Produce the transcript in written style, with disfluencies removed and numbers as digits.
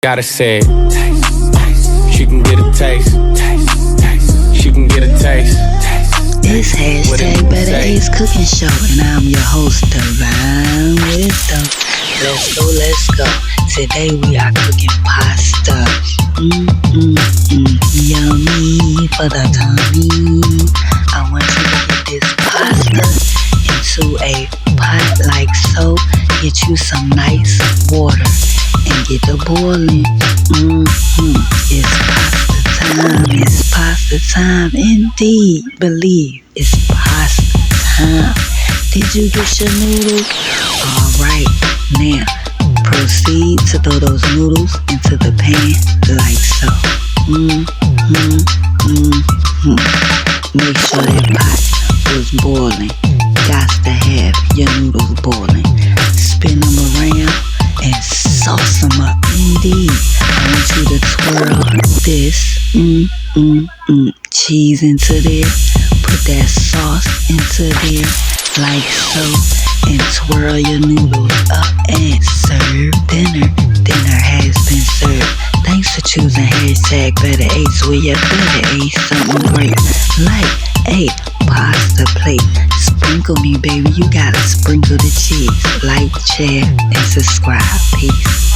Gotta say it. She can get a taste. She can get a taste. It's hashtag Better Ace Cooking Show, and I'm your host, Divine Wisdom. Let's go. Today we are cooking pasta. Yummy for the tummy. I want you to put this pasta into a pot like so. Get you some nice water and get the boiling. It's pasta time. It's pasta time indeed. Believe it's pasta time. Did you get your noodles? Alright, now proceed to throw those noodles into the pan like so. Make sure that pot was boiling. Got to have your noodles boiling. Spin them around and sauce them up. Indeed, I want you to twirl this cheese into there. Put that sauce into there like so, and twirl your noodles up and serve dinner. Dinner has been served. Thanks for choosing hashtag Better Ace, where you better ace something great like a pasta plate. Sprinkle me, baby. You gotta sprinkle the cheese. Like, share, and subscribe. Peace.